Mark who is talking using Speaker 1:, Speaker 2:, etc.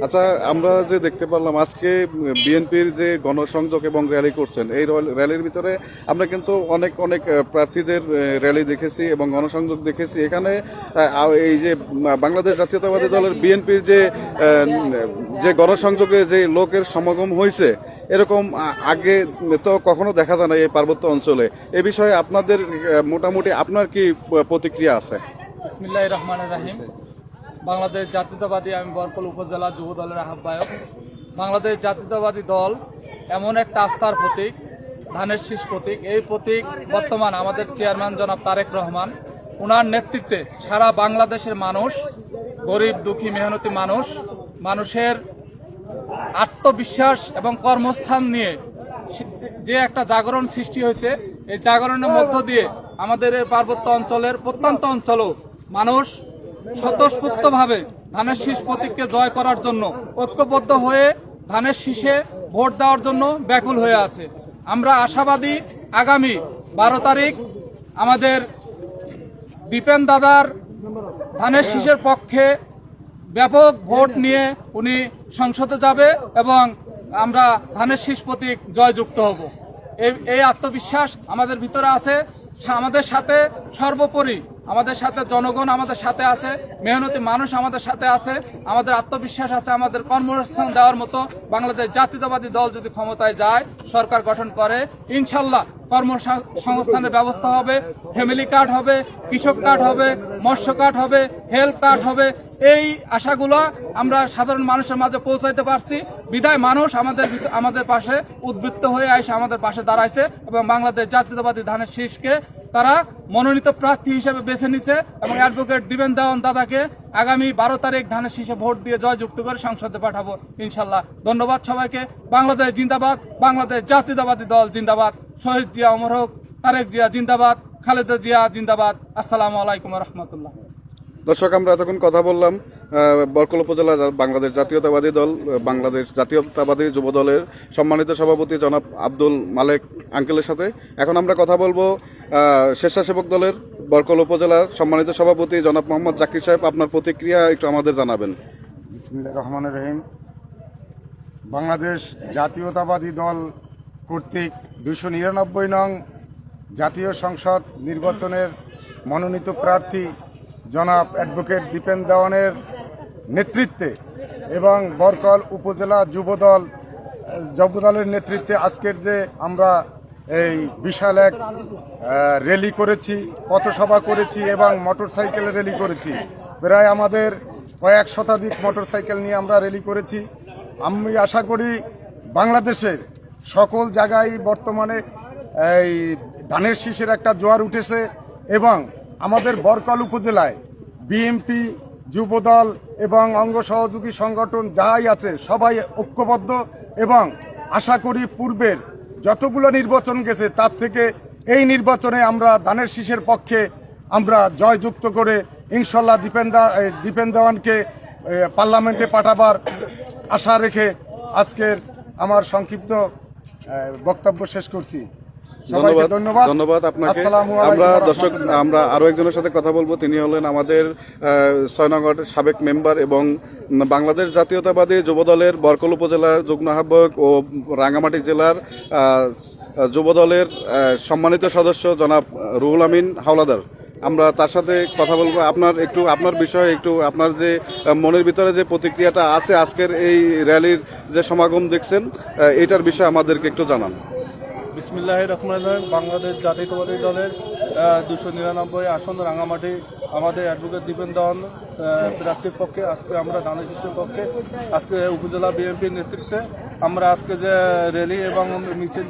Speaker 1: আচ্ছা, আমরা যে দেখতে পারলাম আজকে বিএনপির যে গণসংযোগ এবং র্যালি করছেন, এই র্যালির ভিতরে আমরা কিন্তু অনেক অনেক প্রার্থীদের র্যালি দেখেছি এবং গণসংযোগ দেখেছি। এখানে এই যে বাংলাদেশ জাতীয়তাবাদী দলের বিএনপির যে যে গণসংযোগে যে লোকের সমাগম হয়েছে, এরকম আগে তো কখনো দেখা যায় না এই পার্বত্য অঞ্চলে। এ বিষয়ে আপনাদের মোটামুটি আপনার কি প্রতিক্রিয়া আছে?
Speaker 2: বিসমিল্লাহির রহমানির রহিম। বাংলাদেশ জাতীয়তাবাদী, আমি বরকল উপজেলা যুব দলের আহ্বায়ক। বাংলাদেশ জাতীয়তাবাদী দল এমন একটা আস্থার প্রতীক, ধানের শীষ প্রতীক। এই প্রতীক বর্তমান আমাদের চেয়ারম্যান জনাব তারেক রহমান, ওনার নেতৃত্বে সারা বাংলাদেশের মানুষ, গরিব দুঃখী মেহনতি মানুষের আত্মবিশ্বাস এবং কর্মস্থান নিয়ে যে একটা জাগরণ সৃষ্টি হয়েছে, এই জাগরণের মধ্য দিয়ে আমাদের এই পার্বত্য অঞ্চলের প্রত্যন্ত অঞ্চলও মানুষ স্বতঃস্ফূর্তভাবে ধানের শীষ প্রতীককে জয় করার জন্য ঐক্যবদ্ধ হয়ে ধানের শীষে ভোট দেওয়ার জন্য ব্যাকুল হয়ে আছে। আমরা আশাবাদী আগামী 12 তারিখ আমাদের দীপেন দাদার ধানের শীষের পক্ষে ব্যাপক ভোট নিয়ে উনি সংসদে যাবে এবং আমরা ধানের শীষ প্রতীক জয়যুক্ত হব। এই আত্মবিশ্বাস আমাদের ভিতরে আছে। আমাদের সাথে সর্বোপরি আমাদের সাথে জনগণ আমাদের সাথে আছে, মেহনতি মানুষ আমাদের সাথে আছে, আমাদের আত্মবিশ্বাস আছে। আমাদের কর্মসংস্থান দেওয়ার মতো বাংলাদেশ জাতীয়তাবাদী দল যদি ক্ষমতায় যায়, সরকার গঠন করে, ইনশাল্লাহ কর্মসংস্থানের ব্যবস্থা হবে, ফ্যামিলি কার্ড হবে, কৃষক কার্ড হবে, মৎস্য কার্ড হবে, হেলথ কার্ড হবে। এই আশাগুলো আমরা সাধারণ মানুষের মাঝে পৌঁছাইতে পারছি বিধায় মানুষ আমাদের পাশে উদ্বৃত্ত হয়ে এসে আমাদের পাশে দাঁড়াইছে এবং বাংলাদেশ জাতীয়তাবাদী ধানের শীষকে তারা মনোনীত প্রার্থী হিসেবে বেছে নিছে এবং অ্যাডভোকেট দীপেন দাদাকে আগামী 12 তারিখ ধানের শীষে ভোট দিয়ে জয়যুক্ত করে সংসদে পাঠাবো ইনশাল্লাহ। ধন্যবাদ সবাইকে। বাংলাদেশ জিন্দাবাদ, বাংলাদেশ জাতীয়তাবাদী দল জিন্দাবাদ। শহীদ জিয়া অমর হোক, তারেক জিয়া জিন্দাবাদ, খালেদা জিয়া জিন্দাবাদ। আসসালামু আলাইকুম রহমতুল্লাহ।
Speaker 1: দর্শক, আমরা এতক্ষণ কথা বললাম বরকল উপজেলা বাংলাদেশ জাতীয়তাবাদী দল, বাংলাদেশ জাতীয়তাবাদী যুব দলের সম্মানিত সভাপতি জনাব আব্দুল মালেক আঙ্কেলের সাথে। এখন আমরা কথা বলবো স্বেচ্ছাসেবক দলের বরকল উপজেলার সম্মানিত সভাপতি জনাব মোহাম্মদ জাকির সাহেব। আপনার প্রতিক্রিয়া একটু আমাদের জানাবেন।
Speaker 3: বিসমিল্লাহির রহমানির রহিম। বাংলাদেশ জাতীয়তাবাদী দল কর্তৃক 299 নং জাতীয় সংসদ নির্বাচনের মনোনীত প্রার্থী জনাব অ্যাডভোকেট দীপেন দেওয়ানের নেতৃত্বে এবং বরকল উপজেলা যুবদলের নেতৃত্বে আজকের যে আমরা এই বিশাল এক র্যালি করেছি, পথসভা করেছি এবং মোটরসাইকেল র্যালি করেছি। প্রায় আমাদের কয়েক শতাধিক মোটরসাইকেল নিয়ে আমরা র্যালি করেছি। আমি আশা করি বাংলাদেশের সকল জায়গায় বর্তমানে এই ধানের শীষের একটা জোয়ার উঠেছে এবং আমাদের বরকল উপজেলায় বিএনপি, যুবদল এবং অঙ্গ সহযোগী সংগঠন যাই আছে সবাই ঐক্যবদ্ধ এবং আশা করি পূর্বের যতগুলো নির্বাচন গেছে তার থেকে এই নির্বাচনে আমরা ধানের শীষের পক্ষে আমরা জয়যুক্ত করে ইনশাল্লাহ দীপেন দেওয়ানকে পার্লামেন্টে পাঠাবার আশা রেখে আজকের আমার সংক্ষিপ্ত বক্তব্য শেষ করছি।
Speaker 1: ধন্যবাদ আপনাকে। আমরা আরো একজনের সাথে কথা বলবো। তিনি হলেন আমাদের 6 নং সাবেক মেম্বার এবং বাংলাদেশ জাতীয়তাবাদী যুবদলের বরকল উপজেলার যুগ্ম আহ্বায়ক ও রাঙ্গামাটি জেলার যুবদলের সম্মানিত সদস্য জনাব রুহুল আমিন হাওলাদার। আমরা তার সাথে কথা বলবো। আপনার বিষয়ে একটু আপনার যে মনের ভিতরে যে প্রতিক্রিয়াটা আছে আজকের এই র্যালির যে সমাগম দেখছেন, এটার বিষয়ে আমাদেরকে একটু জানান।
Speaker 4: বিসমিল্লাহির রহমানির রহিম। বাংলাদেশ জাতীয়তাবাদী দলের 299 আসন রাঙামাটি আমাদের অ্যাডভোকেট দীপেন দেওয়ান প্রার্থীর পক্ষে আজকে আমরা ধানের শীষের পক্ষে আজকে উপজেলা বিএনপির নেতৃত্বে আমরা আজকে যে র্যালি এবং মিছিল